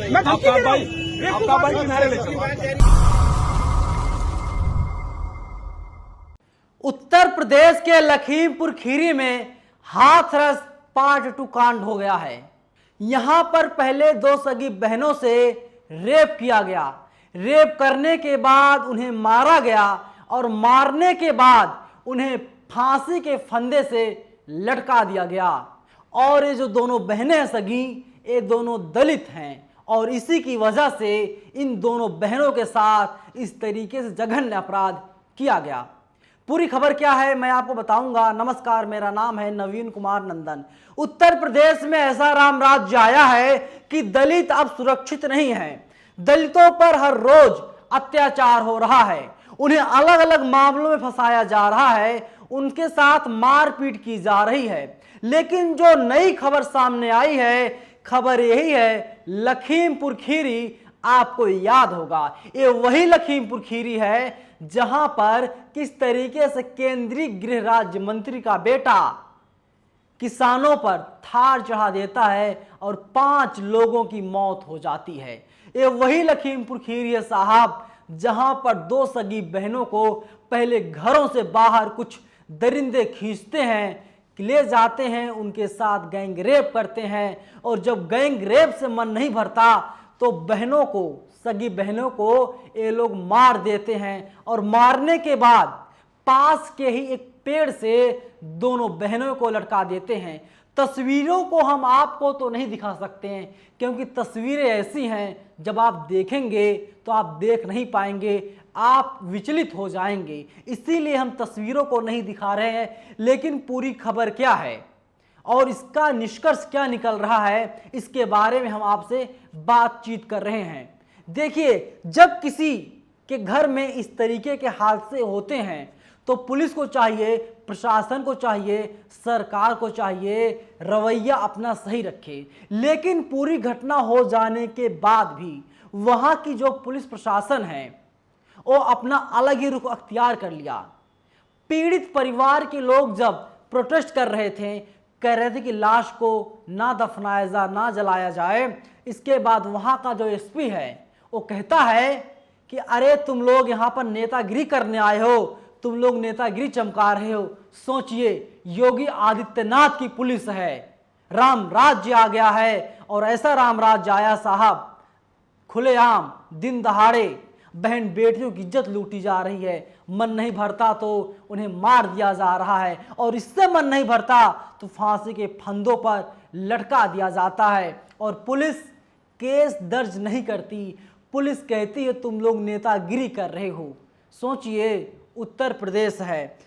मैं धमकी दे रहा हूं। आपका भाई किनारे ले चलो। उत्तर प्रदेश के लखीमपुर खीरी में हाथरस पार्ट 2 कांड हो गया है। यहां पर पहले 2 सगी बहनों से रेप किया गया। रेप करने के बाद उन्हें मारा गया और मारने के बाद उन्हें फांसी के फंदे से लटका दिया गया। और ये जो दोनों बहनें हैं सगी, ये दोनों दलित हैं और इसी की वजह से इन दोनों बहनों के साथ इस तरीके से जघन्य अपराध किया गया। पूरी खबर क्या है मैं आपको बताऊंगा। नमस्कार, मेरा नाम है नवीन कुमार नंदन। उत्तर प्रदेश में ऐसा राम राज्य आया है कि दलित अब सुरक्षित नहीं है। दलितों पर हर रोज अत्याचार हो रहा है, उन्हें अलग अलग मामलों में फंसाया जा रहा है, उनके साथ मारपीट की जा रही है। लेकिन जो नई खबर सामने आई है, खबर यही है लखीमपुर खीरी। आपको याद होगा ये वही लखीमपुर खीरी है जहां पर किस तरीके से केंद्रीय गृह राज्य मंत्री का बेटा किसानों पर थार चढ़ा देता है और 5 लोगों की मौत हो जाती है। ये वही लखीमपुर खीरी है साहब जहां पर 2 सगी बहनों को पहले घरों से बाहर कुछ दरिंदे खींचते हैं, ले जाते हैं, उनके साथ गैंग रेप करते हैं और जब गैंग रेप से मन नहीं भरता तो बहनों को, सगी बहनों को ये लोग मार देते हैं और मारने के बाद पास के ही एक पेड़ से दोनों बहनों को लटका देते हैं। तस्वीरों को हम आपको तो नहीं दिखा सकते हैं क्योंकि तस्वीरें ऐसी हैं जब आप देखेंगे तो आप देख नहीं पाएंगे, आप विचलित हो जाएंगे। इसीलिए हम तस्वीरों को नहीं दिखा रहे हैं। लेकिन पूरी खबर क्या है और इसका निष्कर्ष क्या निकल रहा है, इसके बारे में हम आपसे बातचीत कर रहे हैं। देखिए, जब किसी के घर में इस तरीके के हादसे होते हैं तो पुलिस को चाहिए, प्रशासन को चाहिए, सरकार को चाहिए रवैया अपना सही रखे। लेकिन पूरी घटना हो जाने के बाद भी वहां की जो पुलिस प्रशासन है वो अपना अलग ही रुख अख्तियार कर लिया। पीड़ित परिवार के लोग जब प्रोटेस्ट कर रहे थे, कह रहे थे कि लाश को ना दफनाया जाए, ना जलाया जाए, इसके बाद वहां का जो एसपी है वो कहता है कि अरे तुम लोग यहाँ पर नेतागिरी करने आए हो, तुम लोग नेतागिरी चमका रहे हो। सोचिए, योगी आदित्यनाथ की पुलिस है, राम राज्य आ गया है और ऐसा राम राज्य आया साहब, खुलेआम दिन दहाड़े बहन बेटियों की इज्जत लूटी जा रही है। मन नहीं भरता तो उन्हें मार दिया जा रहा है और इससे मन नहीं भरता तो फांसी के फंदों पर लटका दिया जाता है और पुलिस केस दर्ज नहीं करती। पुलिस कहती है तुम लोग नेतागिरी कर रहे हो। सोचिए, उत्तर प्रदेश है,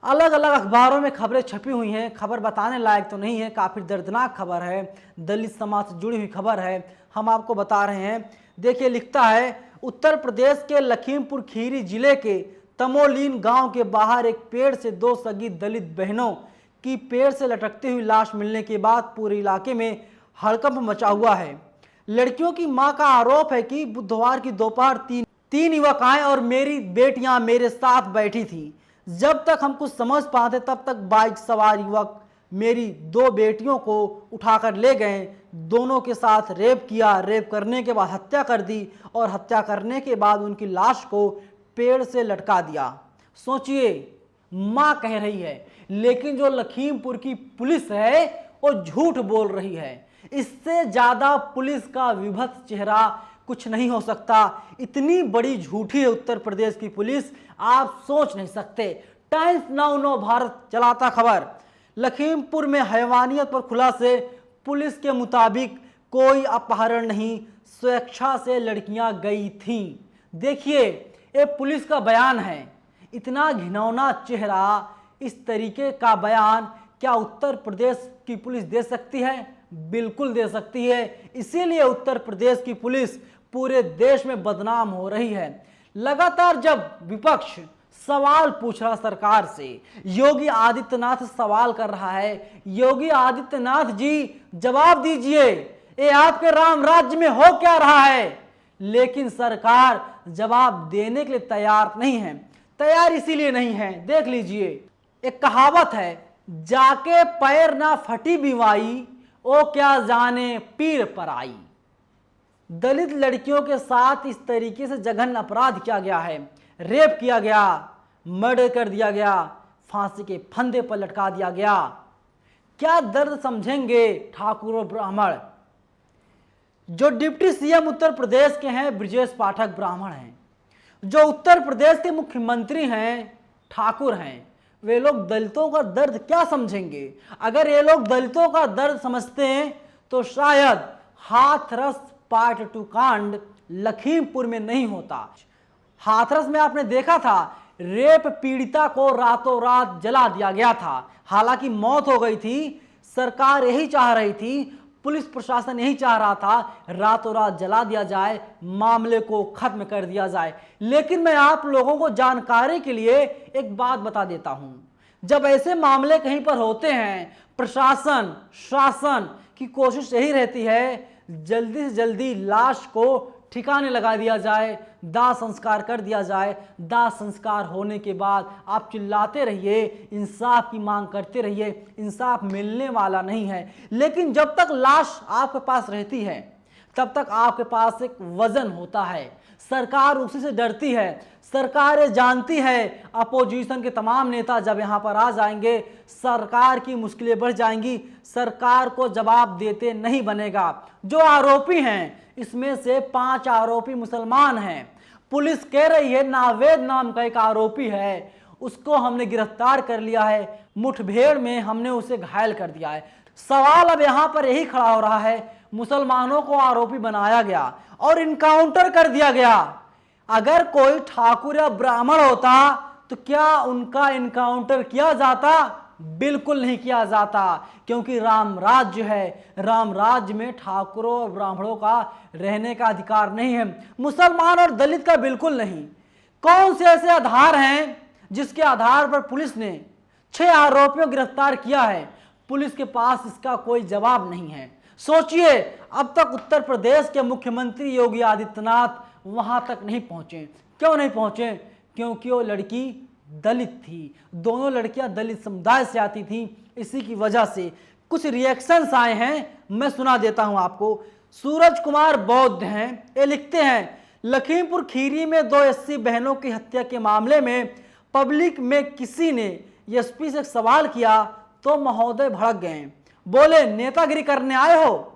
अलग अलग अखबारों में खबरें छपी हुई हैं, खबर बताने लायक तो नहीं है, काफ़ी दर्दनाक खबर है, दलित समाज से जुड़ी हुई खबर है, हम आपको बता रहे हैं। देखिए, लिखता है उत्तर प्रदेश के लखीमपुर खीरी जिले के तमोलीन गांव के बाहर एक पेड़ से 2 सगी दलित बहनों की पेड़ से लटकती हुई लाश मिलने के बाद पूरे इलाके में हड़कंप मचा हुआ है। लड़कियों की मां का आरोप है कि बुधवार की दोपहर तीन युवकाएं और मेरी बेटियां मेरे साथ बैठी थी। जब तक हम कुछ समझ पाते तब तक बाइक सवार युवक मेरी 2 बेटियों को उठाकर ले गए, दोनों के साथ रेप किया, रेप करने के बाद हत्या कर दी और हत्या करने के बाद उनकी लाश को पेड़ से लटका दिया। सोचिए, मां कह रही है, लेकिन जो लखीमपुर की पुलिस है वो झूठ बोल रही है। इससे ज्यादा पुलिस का विभत्स चेहरा कुछ नहीं हो सकता। इतनी बड़ी झूठी है उत्तर प्रदेश की पुलिस, आप सोच नहीं सकते। टाइम्स नाउ भारत चलाता खबर, लखीमपुर में हैवानियत पर खुलासे, पुलिस के मुताबिक कोई अपहरण नहीं, स्वेच्छा से लड़कियां गई थीं। देखिए, ये पुलिस का बयान है। इतना घिनौना चेहरा, इस तरीके का बयान क्या उत्तर प्रदेश की पुलिस दे सकती है? बिल्कुल दे सकती है। इसीलिए उत्तर प्रदेश की पुलिस पूरे देश में बदनाम हो रही है। लगातार जब विपक्ष सवाल पूछ रहा सरकार से, योगी आदित्यनाथ सवाल कर रहा है, योगी आदित्यनाथ जी जवाब दीजिए, ये आपके राम राज्य में हो क्या रहा है? लेकिन सरकार जवाब देने के लिए तैयार नहीं है। तैयार इसीलिए नहीं है, देख लीजिए, एक कहावत है, जाके पैर ना फटी बिवाई, ओ क्या जाने पीर पर आई। दलित लड़कियों के साथ इस तरीके से जघन्य अपराध किया गया है, रेप किया गया, मर्डर कर दिया गया, फांसी के फंदे पर लटका दिया गया। क्या दर्द समझेंगे ठाकुर और ब्राह्मण। जो डिप्टी सीएम उत्तर प्रदेश के हैं ब्रजेश पाठक ब्राह्मण हैं, जो उत्तर प्रदेश के मुख्यमंत्री हैं ठाकुर हैं, वे लोग दलितों का दर्द क्या समझेंगे। अगर ये लोग दलितों का दर्द समझते हैं तो शायद हाथरस पार्ट 2 कांड लखीमपुर में नहीं होता। हाथरस में आपने देखा था रेप पीड़िता को रातों रात जला दिया गया था। हालांकि मौत हो गई थी, सरकार यही चाह रही थी, पुलिस प्रशासन यही चाह रहा था रातों रात जला दिया जाए, मामले को खत्म कर दिया जाए। लेकिन मैं आप लोगों को जानकारी के लिए एक बात बता देता हूं, जब ऐसे मामले कहीं पर होते हैं प्रशासन शासन की कोशिश यही रहती है जल्दी से जल्दी लाश को ठिकाने लगा दिया जाए, दाह संस्कार कर दिया जाए। दाह संस्कार होने के बाद आप चिल्लाते रहिए, इंसाफ की मांग करते रहिए, इंसाफ मिलने वाला नहीं है। लेकिन जब तक लाश आपके पास रहती है तब तक आपके पास एक वजन होता है। सरकार उसी से डरती है, सरकार ये जानती है अपोजिशन के तमाम नेता जब यहाँ पर आ जाएंगे सरकार की मुश्किलें बढ़ जाएंगी, सरकार को जवाब देते नहीं बनेगा। जो आरोपी हैं इसमें से 5 आरोपी मुसलमान हैं। पुलिस कह रही है नावेद नाम का एक आरोपी है, उसको हमने गिरफ्तार कर लिया है, मुठभेड़ में हमने उसे घायल कर दिया है। सवाल अब यहाँ पर यही खड़ा हो रहा है, मुसलमानों को आरोपी बनाया गया और इनकाउंटर कर दिया गया। अगर कोई ठाकुर या ब्राह्मण होता तो क्या उनका इनकाउंटर किया जाता? बिल्कुल नहीं किया जाता, क्योंकि राम राज्य है, राम राज्य में ठाकुरों और ब्राह्मणों का रहने का अधिकार नहीं है, मुसलमान और दलित का बिल्कुल नहीं। कौन से ऐसे आधार हैं जिसके आधार पर पुलिस ने 6 आरोपियों को गिरफ्तार किया है? पुलिस के पास इसका कोई जवाब नहीं है। सोचिए, अब तक उत्तर प्रदेश के मुख्यमंत्री योगी आदित्यनाथ वहां तक नहीं पहुंचे। क्यों नहीं पहुंचे? क्योंकि वो लड़की दलित थी, दोनों लड़कियां दलित समुदाय से आती थी। इसी की वजह से कुछ रिएक्शंस आए हैं, मैं सुना देता हूं आपको। सूरज कुमार बौद्ध हैं, ये लिखते हैं लखीमपुर खीरी में 2 एससी बहनों की हत्या के मामले में पब्लिक में किसी ने एसपी से सवाल किया तो महोदय भड़क गए, बोले नेतागिरी करने आए हो?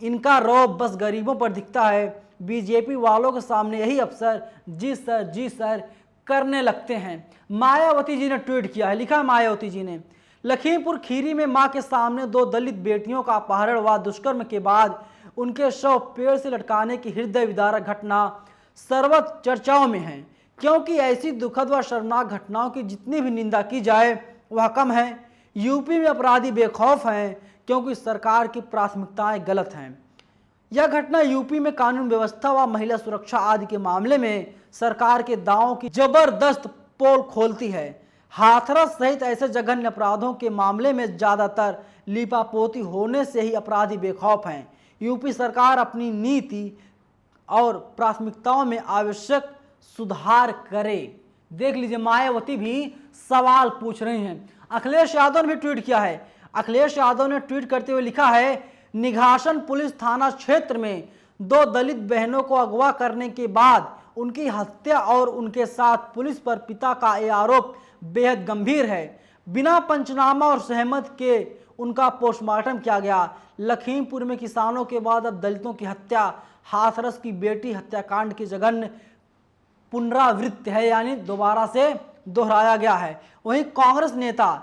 इनका रौब बस गरीबों पर दिखता है। बीजेपी वालों के सामने यही अफसर जी सर करने लगते हैं। मायावती जी ने ट्वीट किया है, लिखा मायावती जी ने, लखीमपुर खीरी में मां के सामने 2 दलित बेटियों का अपहरण व दुष्कर्म के बाद उनके शव पेड़ से लटकाने की हृदय विदारक घटना सर्वत्र चर्चाओं में है, क्योंकि ऐसी दुखद व शर्मनाक घटनाओं की जितनी भी निंदा की जाए वह कम है। यूपी में अपराधी बेखौफ हैं क्योंकि सरकार की प्राथमिकताएं गलत हैं। यह घटना यूपी में कानून व्यवस्था व महिला सुरक्षा आदि के मामले में सरकार के दावों की जबरदस्त पोल खोलती है। हाथरस सहित ऐसे जघन्य अपराधों के मामले में ज्यादातर लीपापोती होने से ही अपराधी बेखौफ हैं। यूपी सरकार अपनी नीति और प्राथमिकताओं में आवश्यक सुधार करे। देख लीजिए, मायावती भी सवाल पूछ रही हैं। अखिलेश यादव ने भी ट्वीट किया है। अखिलेश यादव ने ट्वीट करते हुए लिखा है, निघासन पुलिस थाना क्षेत्र में 2 दलित बहनों को अगवा करने के बाद उनकी हत्या और उनके साथ पुलिस पर पिता का यह आरोप बेहद गंभीर है। बिना पंचनामा और सहमत के उनका पोस्टमार्टम किया गया। लखीमपुर में किसानों के बाद अब दलितों की हत्या, हाथरस की बेटी हत्याकांड की जघन्य पुनरावृत्ति है, यानी दोबारा से दोहराया गया है। वहीं कांग्रेस नेता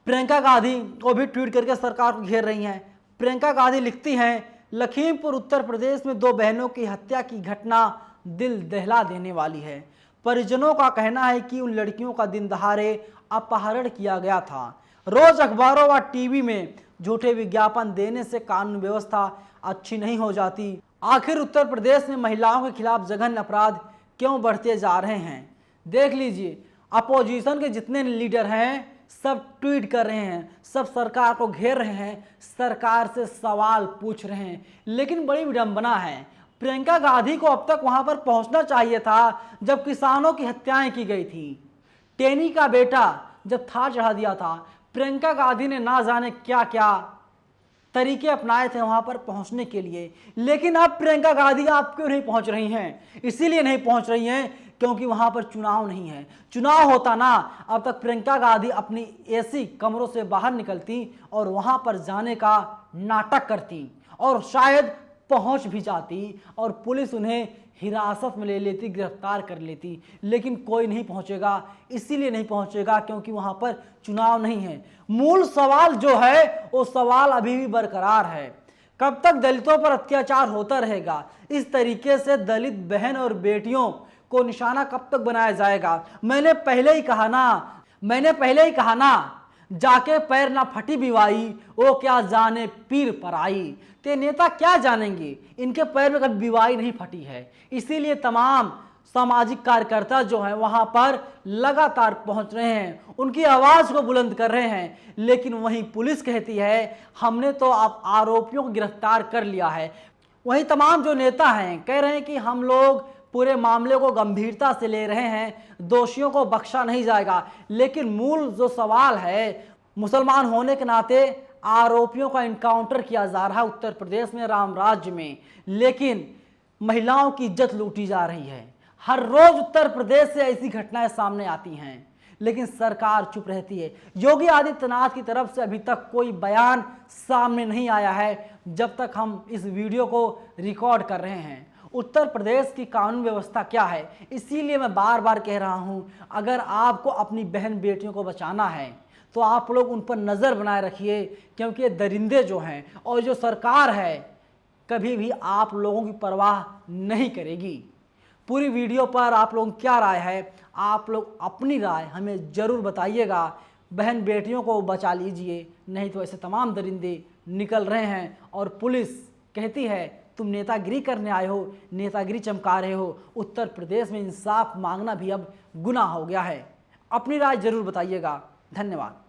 प्रियंका गांधी को भी ट्वीट करके सरकार को घेर रही हैं। प्रियंका गांधी लिखती हैं, लखीमपुर उत्तर प्रदेश में 2 बहनों की हत्या की घटना दिल दहला देने वाली है। परिजनों का कहना है कि उन लड़कियों का दिन दहाड़े अपहरण किया गया था। रोज अखबारों व टीवी में झूठे विज्ञापन देने से कानून व्यवस्था अच्छी नहीं हो जाती। आखिर उत्तर प्रदेश में महिलाओं के खिलाफ जघन्य अपराध क्यों बढ़ते जा रहे हैं? देख लीजिए, अपोजिशन के जितने लीडर हैं सब ट्वीट कर रहे हैं, सब सरकार को घेर रहे हैं, सरकार से सवाल पूछ रहे हैं। लेकिन बड़ी विडंबना है, प्रियंका गांधी को अब तक वहां पर पहुंचना चाहिए था जब किसानों की हत्याएं की गई थी। टेनी का बेटा जब था चढ़ा दिया था, प्रियंका गांधी ने ना जाने क्या क्या तरीके अपनाए थे वहां पर पहुंचने के लिए। लेकिन अब प्रियंका गांधी आप क्यों नहीं पहुंच रही हैं? इसीलिए नहीं पहुंच रही हैं क्योंकि वहां पर चुनाव नहीं है। चुनाव होता ना, अब तक प्रियंका गांधी अपनी एसी कमरों से बाहर निकलती और वहां पर जाने का नाटक करती और शायद पहुंच भी जाती और पुलिस उन्हें हिरासत में ले लेती, गिरफ्तार कर लेती। लेकिन कोई नहीं पहुंचेगा, इसीलिए नहीं पहुंचेगा क्योंकि वहां पर चुनाव नहीं है। मूल सवाल जो है वो सवाल अभी भी बरकरार है, कब तक दलितों पर अत्याचार होता रहेगा? इस तरीके से दलित बहन और बेटियों को निशाना कब तक बनाया जाएगा? मैंने पहले ही कहा ना, जाके पैर ना फटी बिवाई, वो क्या जाने पीर पर आई। ते नेता क्या जानेंगे, इनके पैर में कभी बिवाई नहीं फटी है। इसीलिए तमाम सामाजिक कार्यकर्ता जो हैं वहां पर लगातार पहुंच रहे हैं, उनकी आवाज को बुलंद कर रहे हैं। लेकिन वहीं पुलिस कहती है हमने तो अब आरोपियों को गिरफ्तार कर लिया है। वहीं तमाम जो नेता हैं कह रहे हैं कि हम लोग पूरे मामले को गंभीरता से ले रहे हैं, दोषियों को बख्शा नहीं जाएगा। लेकिन मूल जो सवाल है, मुसलमान होने के नाते आरोपियों का इनकाउंटर किया जा रहा है उत्तर प्रदेश में, राम राज्य में, लेकिन महिलाओं की इज्जत लूटी जा रही है। हर रोज उत्तर प्रदेश से ऐसी घटनाएं सामने आती हैं, लेकिन सरकार चुप रहती है। योगी आदित्यनाथ की तरफ से अभी तक कोई बयान सामने नहीं आया है जब तक हम इस वीडियो को रिकॉर्ड कर रहे हैं। उत्तर प्रदेश की कानून व्यवस्था क्या है, इसीलिए मैं बार बार कह रहा हूं, अगर आपको अपनी बहन बेटियों को बचाना है तो आप लोग उन पर नज़र बनाए रखिए, क्योंकि ये दरिंदे जो हैं और जो सरकार है कभी भी आप लोगों की परवाह नहीं करेगी। पूरी वीडियो पर आप लोगों की क्या राय है? आप लोग अपनी राय हमें ज़रूर बताइएगा। बहन बेटियों को बचा लीजिए, नहीं तो ऐसे तमाम दरिंदे निकल रहे हैं और पुलिस कहती है तुम नेतागिरी करने आए हो, नेतागिरी चमका रहे हो। उत्तर प्रदेश में इंसाफ मांगना भी अब गुनाह हो गया है। अपनी राय जरूर बताइएगा। धन्यवाद।